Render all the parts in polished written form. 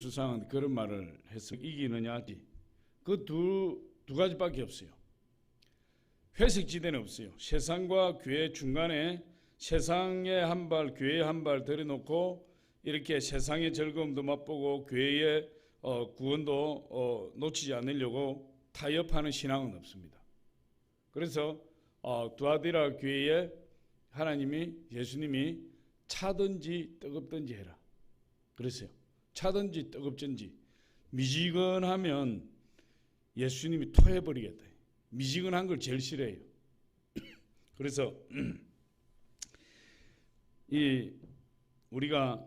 수상은 그런 말을 해서 이기느냐, 그 두 가지밖에 없어요. 회색지대는 없어요. 세상과 교회 중간에 세상에 한 발, 교회에 한 발 들여놓고 이렇게 세상의 즐거움도 맛보고 교회의 구원도 놓치지 않으려고 타협하는 신앙은 없습니다. 그래서 두아디라 교회에 예수님이 차든지 뜨겁든지 해라 그랬어요. 차든지 뜨겁든지. 미지근하면 예수님이 토해버리겠다. 미지근한 걸 제일 싫어해요. 그래서 우리가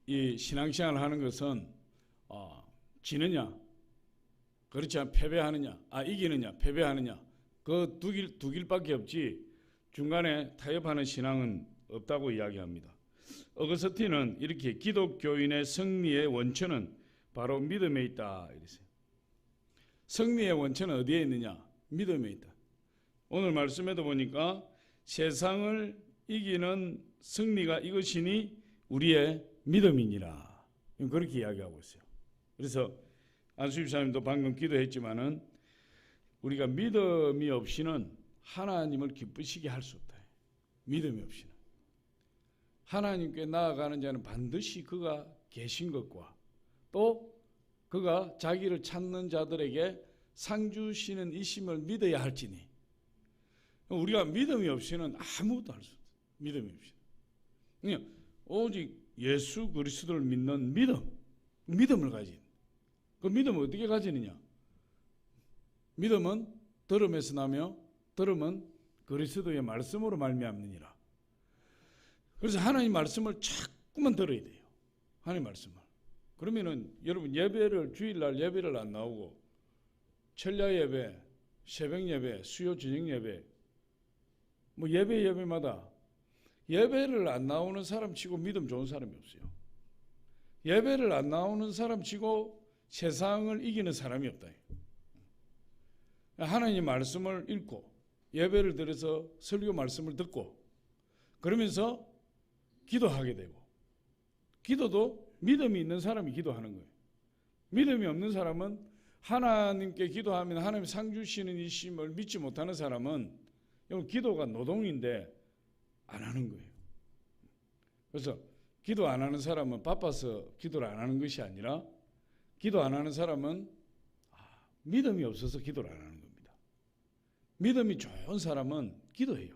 이 신앙생활을 하는 것은 지느냐, 그렇지 않으면 패배하느냐, 이기느냐, 패배하느냐, 그 두 길밖에 없지 중간에 타협하는 신앙은 없다고 이야기합니다. 어거스틴은 이렇게 기독교인의 승리의 원천은 바로 믿음에 있다 이랬어요. 승리의 원천은 어디에 있느냐? 믿음에 있다. 오늘 말씀에도 보니까 세상을 이기는 승리가 이것이니 우리의 믿음이니라. 그렇게 이야기하고 있어요. 그래서 안수집사님도 방금 기도했지만은 우리가 믿음이 없이는 하나님을 기쁘시게 할 수 없다. 믿음이 없이는. 하나님께 나아가는 자는 반드시 그가 계신 것과 또 그가 자기를 찾는 자들에게 상 주시는 이심을 믿어야 할지니 우리가 믿음이 없이는 아무것도 할 수 없어요. 믿음이 없이는. 그냥 오직 예수 그리스도를 믿는 믿음을 가진. 그 믿음을 어떻게 가지느냐? 믿음은 들음에서 나며 들음은 그리스도의 말씀으로 말미암느니라. 그래서 하나님 말씀을 자꾸만 들어야 돼요. 하나님 말씀을. 그러면은 여러분 예배를 주일날 예배를 안 나오고 철야 예배, 새벽 예배, 수요 저녁 예배 뭐 예배마다 예배를 안 나오는 사람 치고 믿음 좋은 사람이 없어요. 예배를 안 나오는 사람 치고 세상을 이기는 사람이 없다. 하나님 말씀을 읽고 예배를 드려서 설교 말씀을 듣고 그러면서 기도하게 되고 기도도 믿음이 있는 사람이 기도하는 거예요. 믿음이 없는 사람은 하나님께 기도하면 하나님 상 주시는 이심을 믿지 못하는 사람은 기도가 노동인데 안 하는 거예요. 그래서 기도 안 하는 사람은 바빠서 기도를 안 하는 것이 아니라 기도 안 하는 사람은 믿음이 없어서 기도를 안 하는 겁니다. 믿음이 좋은 사람은 기도해요.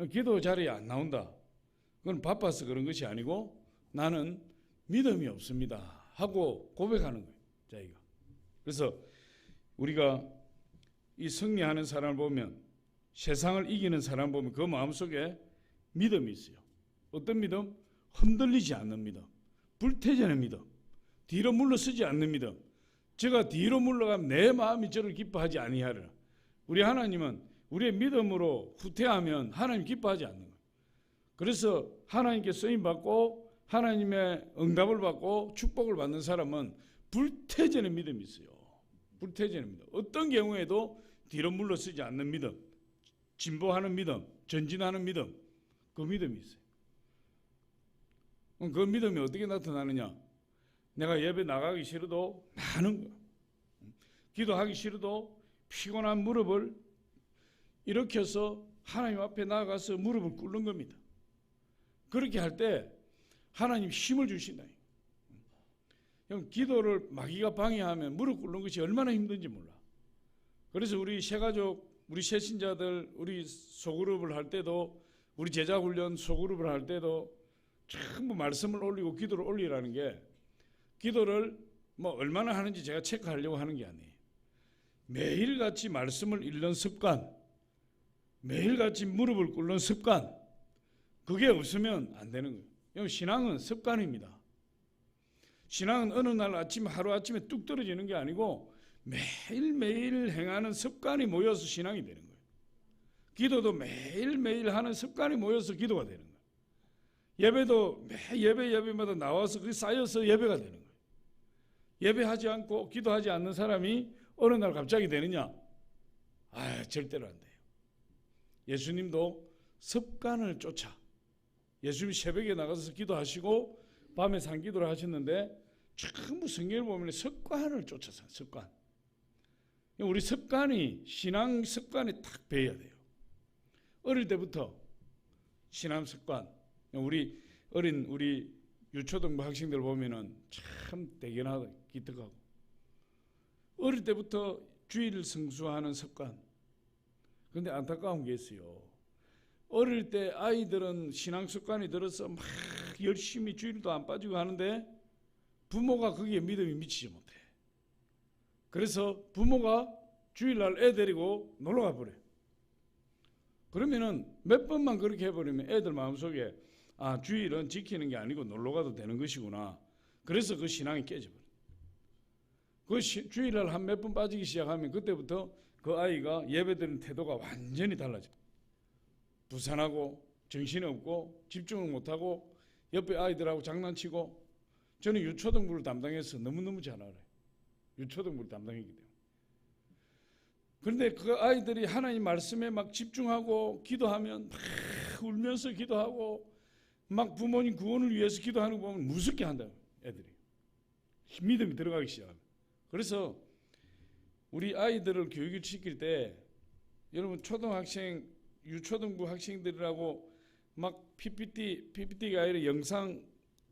기도 자리에 안 나온다. 그건 바빠서 그런 것이 아니고 나는 믿음이 없습니다 하고 고백하는 거예요. 자기가. 그래서 우리가 이 승리하는 사람을 보면 세상을 이기는 사람을 보면 그 마음속에 믿음이 있어요. 어떤 믿음? 흔들리지 않는 믿음. 불태전의 믿음. 뒤로 물러서지 않는 믿음. 제가 뒤로 물러가면 내 마음이 저를 기뻐하지 아니하리라. 우리 하나님은 우리의 믿음으로 후퇴하면 하나님 기뻐하지 않는 거예요. 그래서 하나님께 쓰임받고 하나님의 응답을 받고 축복을 받는 사람은 불태전의 믿음이 있어요. 불태전의 믿음. 어떤 경우에도 뒤로 물러서지 않는 믿음, 진보하는 믿음, 전진하는 믿음, 그 믿음이 있어요. 그 믿음이 어떻게 나타나느냐? 내가 예배 나가기 싫어도 나는 거야. 기도하기 싫어도 피곤한 무릎을 일으켜서 하나님 앞에 나아가서 무릎을 꿇는 겁니다. 그렇게 할 때 하나님 힘을 주신다. 기도를 마귀가 방해하면 무릎 꿇는 것이 얼마나 힘든지 몰라. 그래서 우리 새가족, 우리 새신자들, 우리 소그룹을 할 때도 우리 제자훈련 소그룹을 할 때도 전부 말씀을 올리고 기도를 올리라는 게 기도를 뭐 얼마나 하는지 제가 체크하려고 하는 게 아니에요. 매일같이 말씀을 읽는 습관, 매일같이 무릎을 꿇는 습관, 그게 없으면 안 되는 거예요. 신앙은 습관입니다. 신앙은 어느 날 아침 하루아침에 뚝 떨어지는 게 아니고 매일매일 행하는 습관이 모여서 신앙이 되는 거예요. 기도도 매일매일 하는 습관이 모여서 기도가 되는 거예요. 예배도 매 예배마다 나와서 그게 쌓여서 예배가 되는 거예요. 예배하지 않고 기도하지 않는 사람이 어느 날 갑자기 되느냐? 절대로 안 돼요. 예수님도 습관을 쫓아 예수님이 새벽에 나가서 기도하시고 밤에 산기도를 하셨는데 전부 성경을 보면 습관을 쫓아서 습관. 우리 습관이 신앙 습관이 딱 배워야 돼요. 어릴 때부터 신앙 습관. 우리 어린 우리 유초등부 학생들 보면은 참 대견하고 기특하고 어릴 때부터 주일을 성수하는 습관. 그런데 안타까운 게 있어요. 어릴 때 아이들은 신앙 습관이 들어서 막 열심히 주일도 안 빠지고 하는데 부모가 거기에 믿음이 미치지 못해. 그래서 부모가 주일날 애 데리고 놀러 가버려요. 그러면은 몇 번만 그렇게 해버리면 애들 마음속에 아, 주일은 지키는 게 아니고 놀러 가도 되는 것이구나. 그래서 그 신앙이 깨져버려요. 그 주일날 한 몇 번 빠지기 시작하면 그때부터 그 아이가 예배드리는 태도가 완전히 달라져요. 부산하고 정신이 없고 집중을 못하고 옆에 아이들하고 장난치고. 저는 유초등부를 담당해서 너무너무 잘 알아요. 유초등부를 담당했기 때문에. 그런데 그 아이들이 하나님 말씀에 막 집중하고 기도하면 막 울면서 기도하고 막 부모님 구원을 위해서 기도하는 거 보면 무섭게 한다고. 애들이 믿음이 들어가기 시작합니다. 그래서 우리 아이들을 교육을 시킬 때 여러분 초등학생 유초등부 학생들이라고 막 PPT가 아니라 영상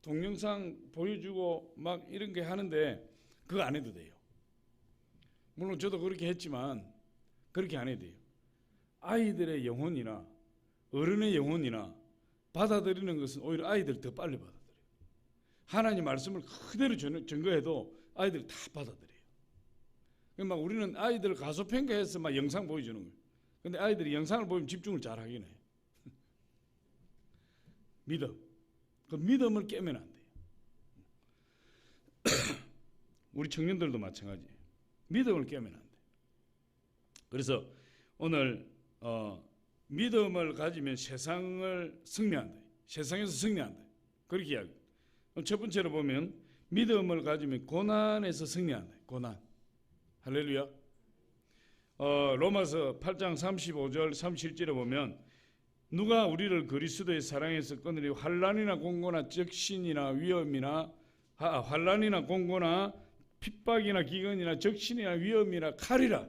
동영상 보여주고 막 이런 게 하는데 그거 안 해도 돼요. 물론 저도 그렇게 했지만 그렇게 안 해도 돼요. 아이들의 영혼이나 어른의 영혼이나 받아들이는 것은 오히려 아이들이 더 빨리 받아들여요. 하나님 말씀을 그대로 증거해도 아이들이 다 받아들여요. 막 우리는 아이들을 가소평가해서 막 영상 보여주는 거예요. 근데 아이들이 영상을 보면 집중을 잘 하긴 해요. 믿음. 그 믿음을 깨면 안 돼요. 우리 청년들도 마찬가지예요. 믿음을 깨면 안 돼요. 그래서 오늘 믿음을 가지면 세상을 승리한다. 세상에서 승리한다. 그렇게 이야기해요. 첫 번째로 보면 믿음을 가지면 고난에서 승리한다. 고난. 할렐루야. 로마서 8장 35절 37절에 보면 누가 우리를 그리스도의 사랑에서 끊으리 환난이나 공고나 적신이나 위험이나 환난이나 공고나 핍박이나 기근이나 적신이나 위험이나 칼이라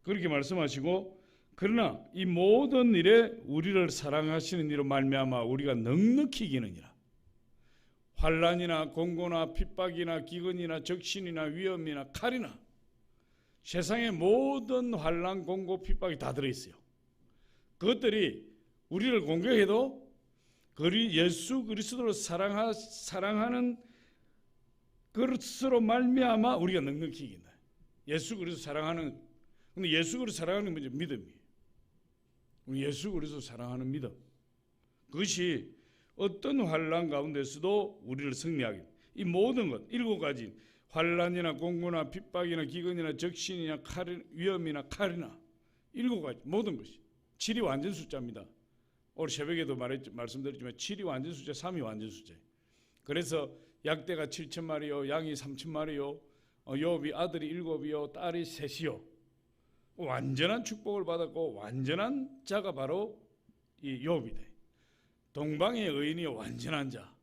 그렇게 말씀하시고 그러나 이 모든 일에 우리를 사랑하시는 이로 말미암아 우리가 넉넉히 이기느니라. 환난이나 공고나 핍박이나 기근이나 적신이나 위험이나 칼이나 세상의 모든 환난, 공고, 핍박이 다 들어있어요. 그것들이 우리를 공격해도 예수 그리스도를 사랑하는 그것으로 말미암아 우리가 넉넉히 이긴다. 예수 그리스도 사랑하는. 근데 예수 그리스도 사랑하는 게 믿음이에요. 우리 예수 그리스도 사랑하는 믿음. 그것이 어떤 환난 가운데서도 우리를 승리하게. 이 모든 것 7가지 환난이나 공고나 핍박이나 기근이나 적신이나 위험이나 칼이나 7가지 모든 것이 7이 완전 숫자입니다. 오늘 새벽에도 말씀드렸지만 7이 완전 숫자, 3이 완전 숫자예요. 그래서 약대가 7,000마리요, 양이 3,000마리요, 요업이 아들이 7이요, 딸이 3이요. 완전한 축복을 받았고 완전한 자가 바로 이 요업이 돼. 동방의 의인이 완전한 자.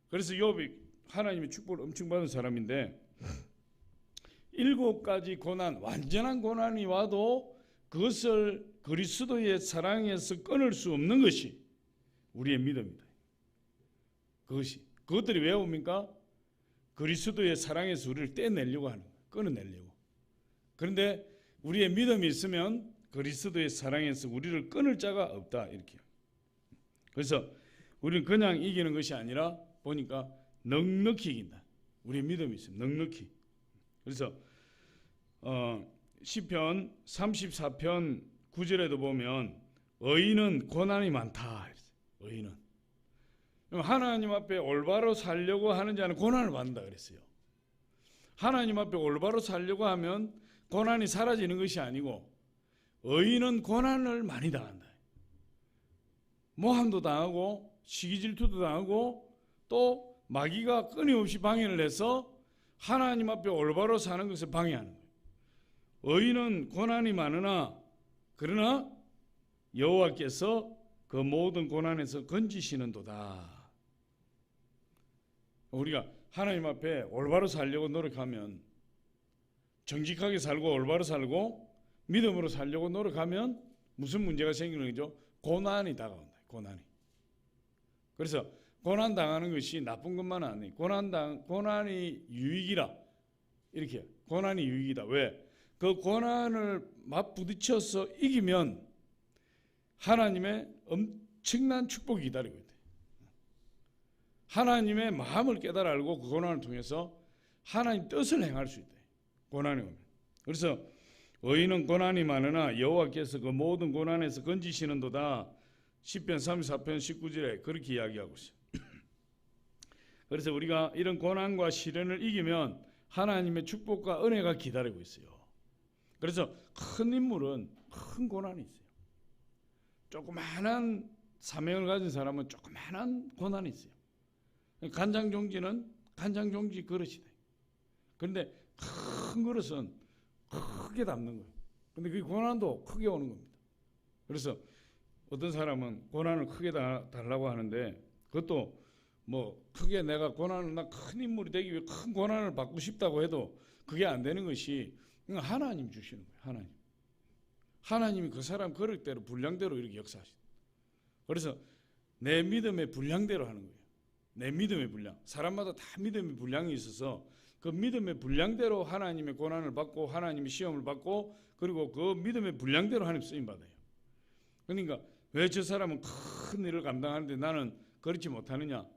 그래서 요업이 하나님의 축복을 엄청 받은 사람인데 7가지 고난, 완전한 고난이 와도 그것을 그리스도의 사랑에서 끊을 수 없는 것이 우리의 믿음이다. 그것들이 왜 옵니까? 그리스도의 사랑에서 우리를 떼내려고 하는 거예요. 끊어내려고. 그런데 우리의 믿음이 있으면 그리스도의 사랑에서 우리를 끊을 자가 없다. 이렇게. 그래서 우리는 그냥 이기는 것이 아니라 보니까 넉넉히 이긴다. 우리의 믿음이 있으면 넉넉히. 그래서 시편 34편 9절에도 보면 의인은 고난이 많다. 의인은 하나님 앞에 올바로 살려고 하는 자는 고난을 받는다 그랬어요. 하나님 앞에 올바로 살려고 하면 고난이 사라지는 것이 아니고 의인은 고난을 많이 당한다. 모함도 당하고 시기질투도 당하고 또 마귀가 끊임없이 방해를 해서 하나님 앞에 올바로 사는 것을 방해하는 거예요. 의인은 고난이 많으나 그러나 여호와께서 그 모든 고난에서 건지시는도다. 우리가 하나님 앞에 올바로 살려고 노력하면, 정직하게 살고 올바로 살고 믿음으로 살려고 노력하면 무슨 문제가 생기는 거죠? 고난이 다가온다. 고난이. 그래서 고난 당하는 것이 나쁜 것만 아니에요. 고난이 유익이라. 이렇게 고난이 유익이다. 왜? 그 고난을 맞부딪혀서 이기면 하나님의 엄청난 축복이 기다리고 있대. 하나님의 마음을 깨달아 알고 그 고난을 통해서 하나님 뜻을 행할 수 있대. 고난이 오면. 그래서 의인은 고난이 많으나 여호와께서 그 모든 고난에서 건지시는도다. 시편 34편 19절에 그렇게 이야기하고 있어요. 그래서 우리가 이런 고난과 시련을 이기면 하나님의 축복과 은혜가 기다리고 있어요. 그래서 큰 인물은 큰 고난이 있어요. 조그마한 사명을 가진 사람은 조그마한 고난이 있어요. 간장종지는 간장종지 그릇이 돼. 그런데 큰 그릇은 크게 담는 거예요. 근데 그 고난도 크게 오는 겁니다. 그래서 어떤 사람은 고난을 크게 달라고 하는데, 그것도 뭐 크게 내가 고난을, 나 큰 인물이 되기 위해 큰 고난을 받고 싶다고 해도 그게 안 되는 것이 하나님 주시는 거예요. 하나님이 그 사람 그릇대로 분량대로 이렇게 역사하시는. 그래서 내 믿음의 분량대로 하는 거예요. 내 믿음의 분량. 사람마다 다 믿음의 분량이 있어서 그 믿음의 분량대로 하나님의 고난을 받고 하나님의 시험을 받고, 그리고 그 믿음의 분량대로 하나님 쓰임 받아요. 그러니까 왜 저 사람은 큰 일을 감당하는데 나는 그렇지 못하느냐?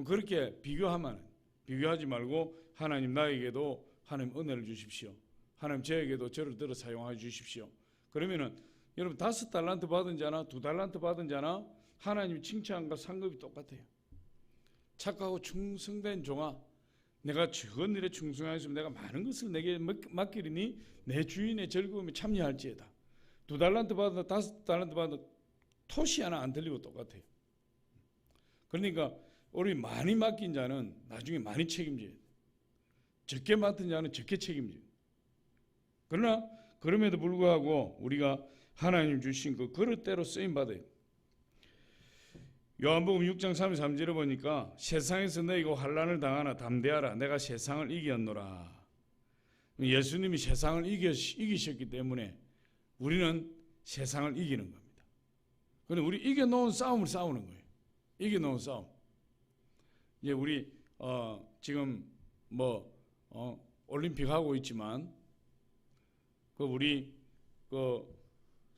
그렇게 비교하지 말고 하나님 나에게도 하나님 은혜를 주십시오. 하나님 저에게도 저를 들어 사용하여 주십시오. 그러면은 여러분 5달란트 받은 자나 2달란트 받은 자나 하나님 칭찬과 상급이 똑같아요. 착하고 충성된 종아, 내가 적은 일에 충성하였으면 내가 많은 것을 내게 맡기리니 내 주인의 즐거움에 참여할지에다. 2달란트 받아 5달란트 받아 토시 하나 안 들리고 똑같아요. 그러니까 우리 많이 맡긴 자는 나중에 많이 책임져야 돼. 적게 맡은 자는 적게 책임져야 돼. 그러나 그럼에도 불구하고 우리가 하나님 주신 그 그릇대로 쓰임 받아요. 요한복음 6장 33절에 보니까 세상에서 너희가 환난을 당하나 담대하라. 내가 세상을 이겼노라. 예수님이 세상을 이기셨기 때문에 우리는 세상을 이기는 겁니다. 그런데 우리 이겨놓은 싸움을 싸우는 거예요. 이겨놓은 싸움. 이제 우리 지금 올림픽 하고 있지만 우리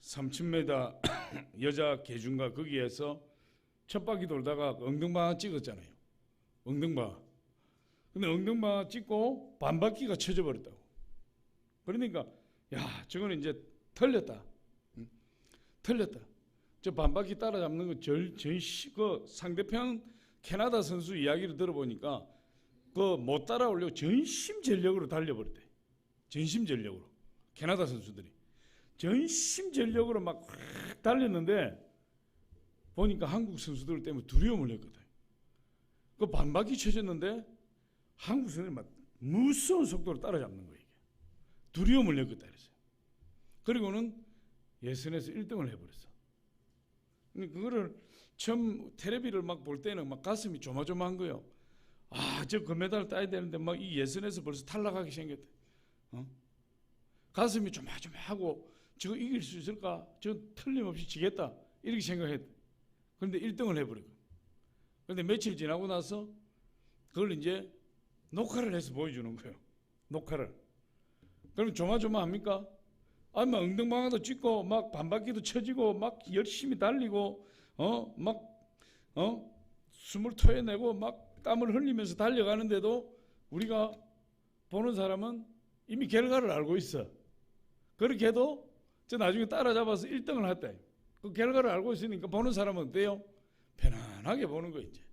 3000m 여자 계중과 거기에서 첫 바퀴 돌다가 엉덩방아 찍었잖아요. 엉덩방아. 근데 엉덩방아 찍고 반바퀴가 쳐져 버렸다고. 그러니까 야, 저거는 이제 털렸다. 털렸다. 저 반바퀴 따라잡는 거 그 상대편 캐나다 선수 이야기를 들어보니까 그 못 따라오려고 전심전력으로 달려버렸대. 전심전력으로. 캐나다 선수들이 전심전력으로 막 달렸는데 보니까 한국 선수들 때문에 두려움을 했거든. 그 반바퀴 쳐졌는데 한국 선수들이 막 무서운 속도로 따라잡는 거예요. 두려움을 했거든. 그리고는 예선에서 1등을 해버렸어. 그거를 처음 텔레비를 막 볼 때는 막 가슴이 조마조마한 거예요. 아, 저 금메달 따야 되는데 막 이 예선에서 벌써 탈락하게 생겼대. 가슴이 조마조마하고 저거 이길 수 있을까? 저 틀림없이 지겠다. 이렇게 생각했대. 그런데 1등을 해버리고. 그런데 며칠 지나고 나서 그걸 이제 녹화를 해서 보여주는 거예요. 녹화를. 그럼 조마조마합니까? 아니, 막 엉덩방아도 찍고 막 반바퀴도 쳐지고 막 열심히 달리고 숨을 토해내고 막 땀을 흘리면서 달려가는데도 우리가 보는 사람은 이미 결과를 알고 있어. 그렇게 해도 저 나중에 따라잡아서 1등을 했대. 그 결과를 알고 있으니까 보는 사람은 어때요? 편안하게 보는 거 이제.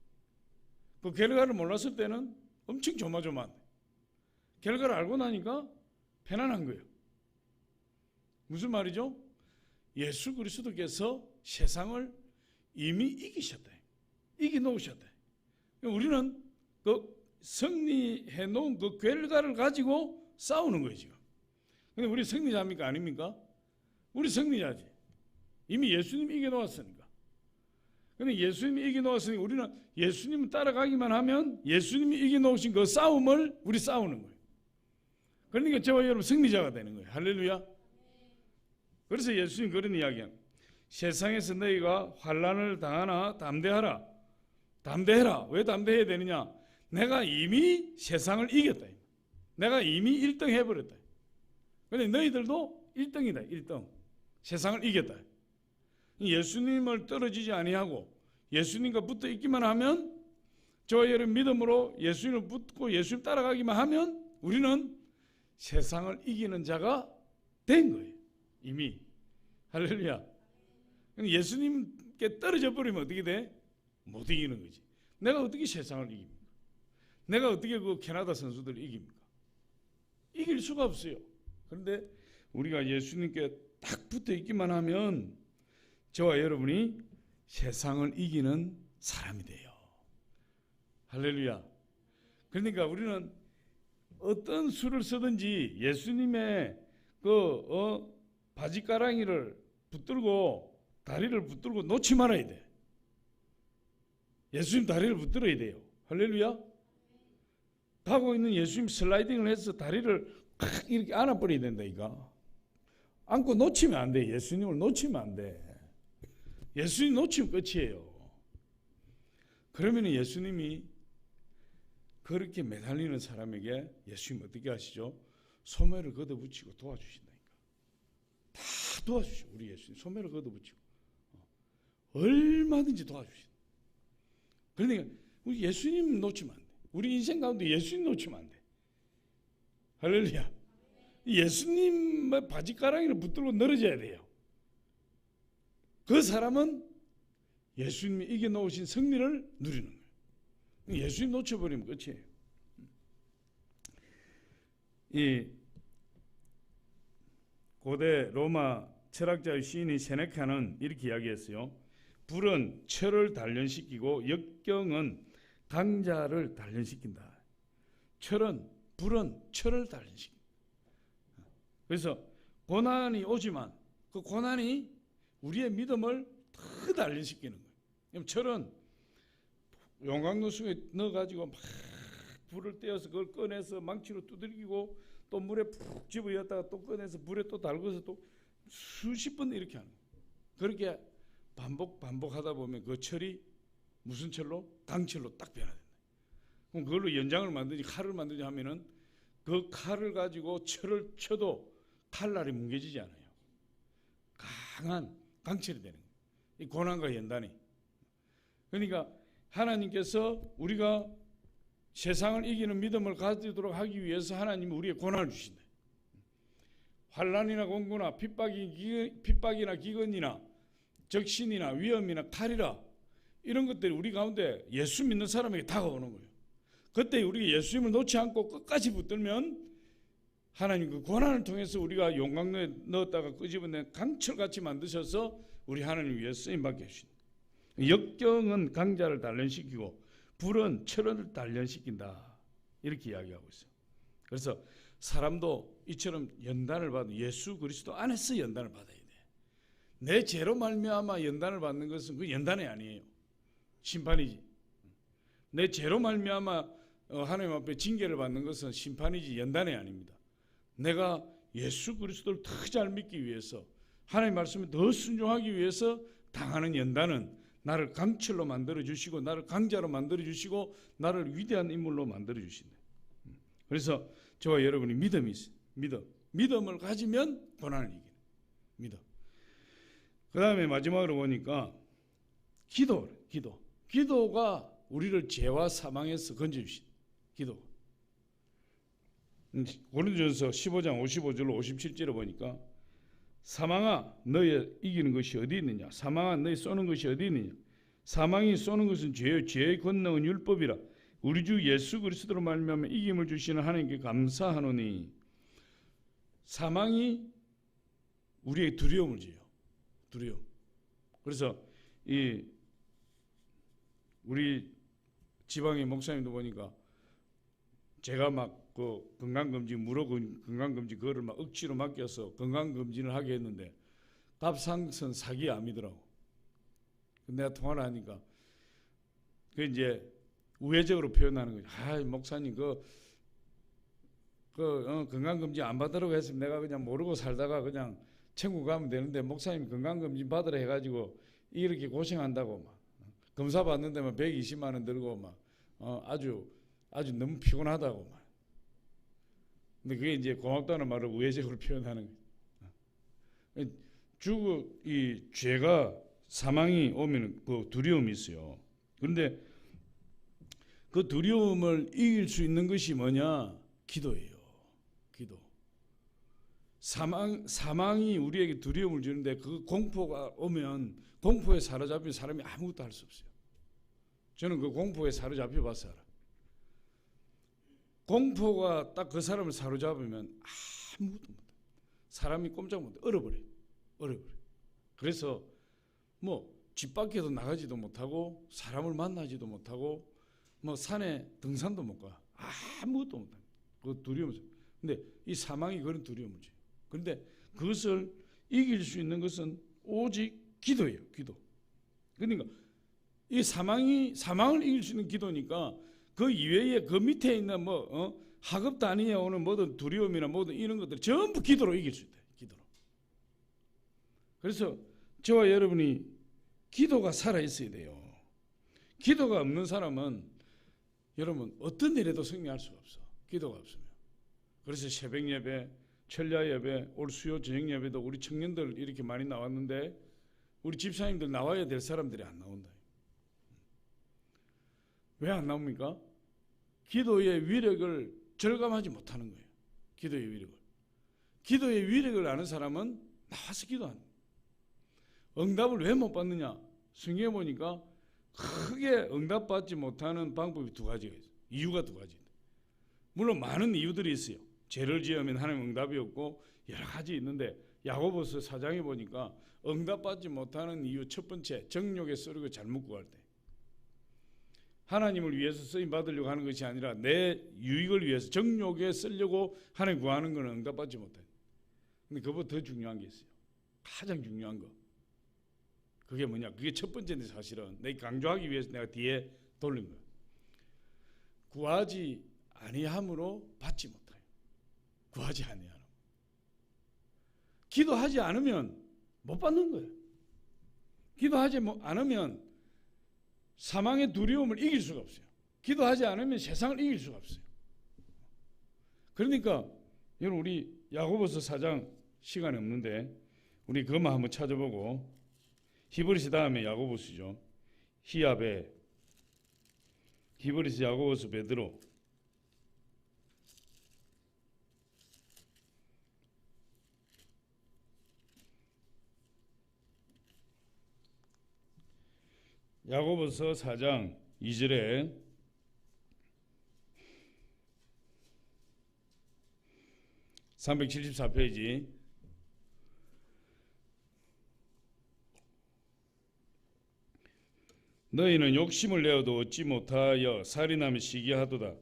그 결과를 몰랐을 때는 엄청 조마조마한데. 결과를 알고 나니까 편안한 거예요. 무슨 말이죠? 예수 그리스도께서 세상을 이미 이기셨다. 이겨놓으셨다. 우리는 그 승리해 놓은 그 결과를 가지고 싸우는 거예요, 지금. 근데 우리 승리자입니까? 아닙니까? 우리 승리자지. 이미 예수님이 이겨놓았으니까. 근데 예수님이 이겨놓았으니 우리는 예수님 따라가기만 하면 예수님이 이겨놓으신 그 싸움을 우리 싸우는 거예요. 그러니까 저와 여러분 승리자가 되는 거예요. 할렐루야. 그래서 예수님 그런 이야기합니다. 세상에서 너희가 환난을 당하나 담대하라. 담대해라. 왜 담대해야 되느냐? 내가 이미 세상을 이겼다. 내가 이미 1등 해버렸다. 근데 너희들도 1등이다. 1등. 세상을 이겼다. 예수님을 떨어지지 아니하고 예수님과 붙어 있기만 하면, 저와 여러분 믿음으로 예수님을 붙고 예수님 따라가기만 하면 우리는 세상을 이기는 자가 된 거예요. 이미. 할렐루야. 예수님께 떨어져 버리면 어떻게 돼? 못 이기는 거지. 내가 어떻게 세상을 이깁니까? 내가 어떻게 그 캐나다 선수들을 이깁니까? 이길 수가 없어요. 그런데 우리가 예수님께 딱 붙어 있기만 하면 저와 여러분이 세상을 이기는 사람이 돼요. 할렐루야. 그러니까 우리는 어떤 수를 쓰든지 예수님의 바지가랑이를 붙들고 다리를 붙들고 놓지 말아야 돼. 예수님 다리를 붙들어야 돼요. 할렐루야. 가고 있는 예수님 슬라이딩을 해서 다리를 이렇게 안아버려야 된다. 이거 안고 놓치면 안 돼. 예수님을 놓치면 안 돼. 예수님 놓치면 끝이에요. 그러면 예수님이 그렇게 매달리는 사람에게 예수님 어떻게 하시죠? 소매를 걷어붙이고 도와주신다니까. 다 도와주시죠. 우리 예수님 소매를 걷어붙이고 얼마든지 도와주신다. 그러니까 우리 예수님 놓치면 안 돼. 우리 인생 가운데 예수님 놓치면 안 돼. 할렐루야. 예수님의 바지가랑이를 붙들고 늘어져야 돼요. 그 사람은 예수님이 이겨놓으신 승리를 누리는 거예요. 예수님 놓쳐버리면 끝이에요. 이 고대 로마 철학자의 시인인 세네카는 이렇게 이야기했어요. 불은 철을 단련시키고 역경은 강자를 단련시킨다. 불은 철을 단련시킨다. 그래서 고난이 오지만 그 고난이 우리의 믿음을 더 단련시키는 거예요. 철은 용광로 속에 넣어가지고 막 불을 떼어서 그걸 꺼내서 망치로 두들기고 또 물에 푹 집어였다가 또 꺼내서 물에 또 달궈서 또 수십 번 이렇게 하는 거예요. 그렇게 반복하다 보면 그 철이 무슨 철로? 강철로 딱 변화된다. 그럼 그걸로 연장을 만들지 칼을 만들지 하면은 그 칼을 가지고 철을 쳐도 칼날이 뭉개지지 않아요. 강한 강철이 되는 거예요. 이 고난과 연단이. 그러니까 하나님께서 우리가 세상을 이기는 믿음을 가지도록 하기 위해서 하나님이 우리의 고난을 주신다. 환난이나 공고나 핍박이나 기근이나 적신이나 위험이나 칼이라 이런 것들이 우리 가운데 예수 믿는 사람에게 다가오는 거예요. 그때 우리가 예수님을 놓지 않고 끝까지 붙들면 하나님 그 고난을 통해서 우리가 용광로에 넣었다가 끄집어낸 강철같이 만드셔서 우리 하나님 위해 쓰임받게 하신다. 역경은 강자를 단련시키고 불은 철을 단련시킨다. 이렇게 이야기하고 있어요. 그래서 사람도 이처럼 연단을 받는 예수 그리스도 안에서 연단을 받아야 돼. 내 죄로 말미암아 연단을 받는 것은 그 연단이 아니에요. 심판이지. 내 죄로 말미암아 하나님 앞에 징계를 받는 것은 심판이지 연단이 아닙니다. 내가 예수 그리스도를 더 잘 믿기 위해서 하나님 말씀에 더 순종하기 위해서 당하는 연단은 나를 강철로 만들어 주시고 나를 강자로 만들어 주시고 나를 위대한 인물로 만들어 주신다. 그래서 저와 여러분이 믿음이 있어요. 믿음을 가지면 고난을 이기는 믿음. 그 다음에 마지막으로 보니까 기도가 우리를 죄와 사망에서 건져주신다. 기도. 고린도전서 15장 55절로 57절에 보니까 사망아 너희 이기는 것이 어디 있느냐? 사망아 너희 쏘는 것이 어디 있느냐? 사망이 쏘는 것은 죄요 죄의 권능은 율법이라. 우리 주 예수 그리스도로 말미암아 이김을 주시는 하나님께 감사하노니. 사망이 우리의 두려움을 줘요. 두려움. 그래서 우리 지방의 목사님도 보니까 제가 막 그 건강검진 무료 건강검진 그거를 막 억지로 맡겨서 건강검진을 하게 했는데 갑상선 사기암이더라고. 내가 통화를 하니까 그 이제 우회적으로 표현하는 거죠. 아, 목사님 건강검진 안 받으라고 했으면 내가 그냥 모르고 살다가 그냥 천국 가면 되는데 목사님 건강검진 받으라 해가지고 이렇게 고생한다고 막 검사 받는데 막 120만 원 들고 막 아주 너무 피곤하다고 막. 근데 그게 이제 고맙다는 말을 우회적으로 표현하는 거예요. 이 죄가 사망이 오면 그 두려움이 있어요. 그런데 그 두려움을 이길 수 있는 것이 뭐냐? 기도예요. 기도. 사망이 우리에게 두려움을 주는데 그 공포가 오면 공포에 사로잡힌 사람이 아무것도 할 수 없어요. 저는 그 공포에 사로잡혀 봤어요. 공포가 딱 그 사람을 사로잡으면 아무것도 못해. 사람이 꼼짝 못해. 얼어버려요. 그래서 뭐 집 밖에도 나가지도 못하고 사람을 만나지도 못하고 뭐 산에 등산도 못 가. 아무것도 못해. 그 두려움을. 근데 이 사망이 그런 두려움을 줘요. 그런데 그것을 이길 수 있는 것은 오직 기도예요. 기도. 그러니까 이 사망을 이길 수 있는 기도니까 그 이외에 그 밑에 있는 학업 단위에 오는 모든 두려움이나 모든 이런 것들 전부 기도로 이길 수 있다. 기도로. 그래서 저와 여러분이 기도가 살아 있어야 돼요. 기도가 없는 사람은 여러분 어떤 일에도 승리할 수가 없어. 기도가 없으면. 그래서 새벽 예배, 철야 예배, 올 수요 저녁 예배도 우리 청년들 이렇게 많이 나왔는데 우리 집사님들 나와야 될 사람들이 안 나온다. 왜 안 나옵니까? 기도의 위력을 절감하지 못하는 거예요. 기도의 위력을. 기도의 위력을 아는 사람은 나와서 기도하는 거예요. 응답을 왜 못 받느냐? 성경에 보니까 크게 응답받지 못하는 방법이 두 가지가 있어요. 이유가 두 가지. 물론 많은 이유들이 있어요. 죄를 지으면 하나님 응답이 없고 여러 가지 있는데 야고보서 4장에 보니까 응답받지 못하는 이유 첫 번째, 정욕에 쓰려고 잘못 구할 때. 하나님을 위해서 쓰임 받으려고 하는 것이 아니라 내 유익을 위해서 정욕에 쓰려고 하나님 구하는 것은 응답받지 못해. 근데 그보다 더 중요한 게 있어요. 가장 중요한 거. 그게 뭐냐? 그게 첫 번째인데 사실은 내가 강조하기 위해서 내가 뒤에 돌린 거예요. 구하지 아니함으로 받지 못해요. 구하지 아니함. 기도하지 않으면 못 받는 거예요. 기도하지 않으면 사망의 두려움을 이길 수가 없어요. 기도하지 않으면 세상을 이길 수가 없어요. 그러니까 여러분 우리 야고보서 4장 시간이 없는데 우리 그것만 한번 찾아보고 히브리서 다음에 야고보서죠. 히압에 히브리서 야고보서 베드로 야고보서 4장 2절에 (374페이지) 너희는 욕심을 내어도 얻지 못하여 살인하며 시기하도다.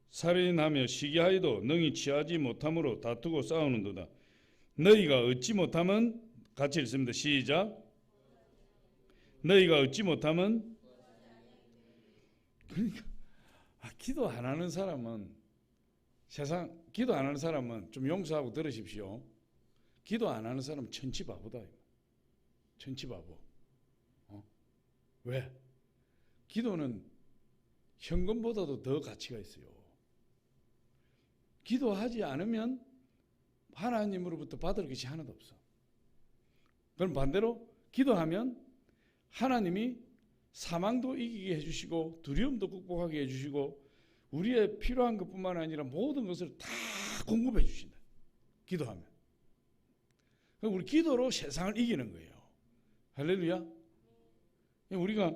살인하며 시기하여도 능히 취하지 못함으로 다투고 싸우는도다. 너희가 얻지 못함은 같이 읽습니다. 시작. 너희가 얻지 못함은 그러니까 기도 안 하는 사람은 기도 안 하는 사람은 좀 용서하고 들으십시오. 기도 안 하는 사람은 천치바보다. 천치바보. 왜? 기도는 현금보다도 더 가치가 있어요. 기도하지 않으면 하나님으로부터 받을 것이 하나도 없어. 그럼 반대로 기도하면 하나님이 사망도 이기게 해주시고 두려움도 극복하게 해주시고 우리의 필요한 것뿐만 아니라 모든 것을 다 공급해 주신다. 기도하면. 그럼 우리 기도로 세상을 이기는 거예요. 할렐루야. 우리가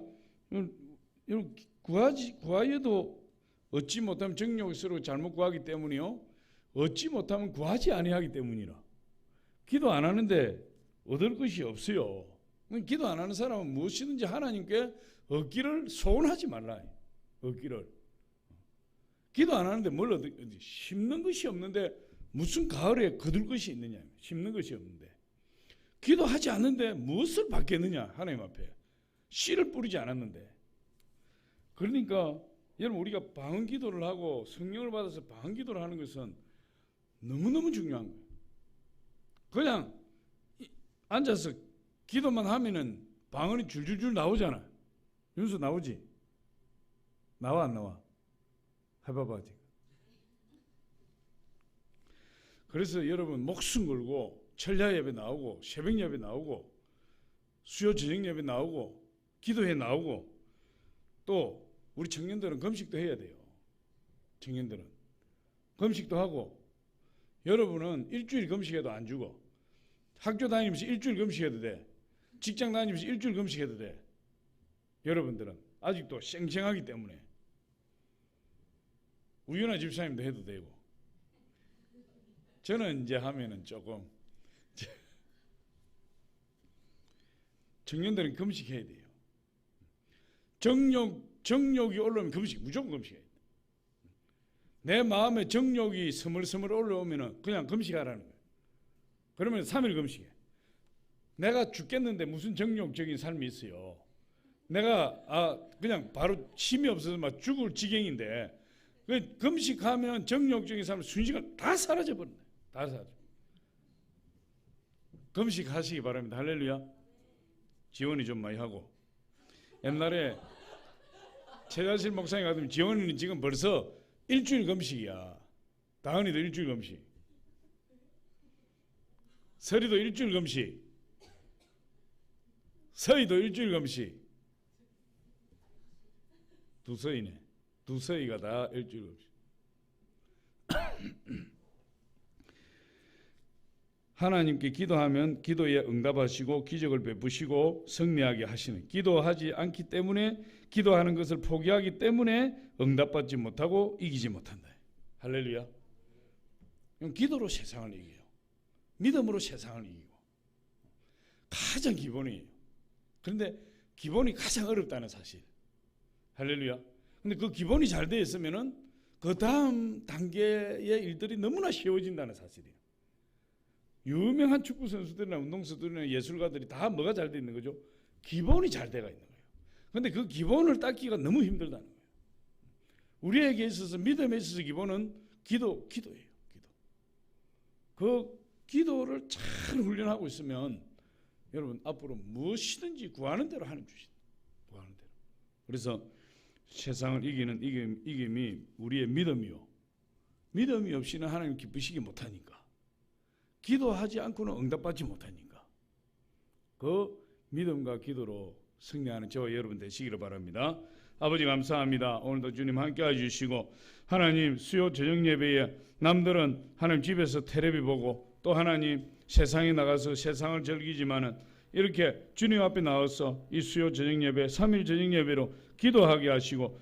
구하여도 얻지 못하면 정욕스러워 잘못 구하기 때문이요. 얻지 못하면 구하지 아니하기 때문이라. 기도 안 하는데 얻을 것이 없어요. 기도 안 하는 사람은 무엇이든지 하나님께 얻기를 소원하지 말라. 얻기를. 기도 안 하는데 뭘 얻지? 심는 것이 없는데 무슨 가을에 거둘 것이 있느냐. 심는 것이 없는데. 기도하지 않는데 무엇을 받겠느냐. 하나님 앞에. 씨를 뿌리지 않았는데. 그러니까 여러분 우리가 방언 기도를 하고 성령을 받아서 방언 기도를 하는 것은 너무너무 중요한 거예요. 그냥 앉아서 기도만 하면은 방언이 줄줄줄 나오잖아. 윤수 나오지? 나와 안 나와? 해봐봐 지금. 그래서 여러분 목숨 걸고 철야 예배 나오고 새벽 예배 나오고 수요 저녁 예배 나오고 기도회 나오고 또 우리 청년들은 금식도 해야 돼요. 청년들은 금식도 하고 여러분은 일주일 금식해도 안 죽어. 학교 다니면서 일주일 금식해도 돼. 직장 다니면서 일주일 금식해도 돼. 여러분들은 아직도 쌩쌩하기 때문에 우연한 집사님도 해도 되고 저는 이제 하면은 조금 청년들은 금식해야 돼요. 정욕이 올라오면 금식, 무조건 금식해야 돼. 내 마음에 정욕이 스물스물 올라오면은 그냥 금식하라는 거예요. 그러면 3일 금식해. 내가 죽겠는데 무슨 정욕적인 삶이 있어요. 내가 그냥 바로 힘이 없어서 막 죽을 지경인데 금식하면 정욕적인 삶 순식간 다 사라져 버린다. 다 사라져. 금식하시기 바랍니다. 할렐루야. 지원이 좀 많이 하고. 옛날에 최자실 목사님 같으면 지원이는 지금 벌써 일주일 금식이야. 다은이도 일주일 금식. 설이도 일주일 금식. 서희도 일주일 금식. 두 서희네. 두 서희가 다 일주일 금식. 하나님께 기도하면 기도에 응답하시고 기적을 베푸시고 승리하게 하시는, 기도하지 않기 때문에, 기도하는 것을 포기하기 때문에 응답받지 못하고 이기지 못한다. 할렐루야. 기도로 세상을 이겨요. 믿음으로 세상을 이기고. 가장 기본이에요. 그런데 기본이 가장 어렵다는 사실. 할렐루야. 근데 그 기본이 잘 되어 있으면은 그 다음 단계의 일들이 너무나 쉬워진다는 사실이에요. 유명한 축구 선수들이나 운동 선수들이나 예술가들이 다 뭐가 잘 돼 있는 거죠? 기본이 잘 돼가 있는 거예요. 그런데 그 기본을 닦기가 너무 힘들다는 거예요. 우리에게 있어서 믿음에 있어서 기본은 기도예요. 기도. 그 기도를 잘 훈련하고 있으면 여러분 앞으로 무엇이든지 구하는 대로 하나님 주신다. 구하는 대로. 그래서 세상을 이기는 이김이 우리의 믿음이요. 믿음이 없이는 하나님 기쁘시기 못하니까. 기도하지 않고는 응답받지 못하니까. 그 믿음과 기도로 승리하는 저와 여러분 되시기를 바랍니다. 아버지 감사합니다. 오늘도 주님 함께해 주시고, 하나님 수요 저녁 예배에 남들은 하나님 집에서 텔레비 보고 또 하나님 세상에 나가서 세상을 즐기지만은 이렇게 주님 앞에 나와서 이 수요 저녁 예배 3일 저녁 예배로 기도하게 하시고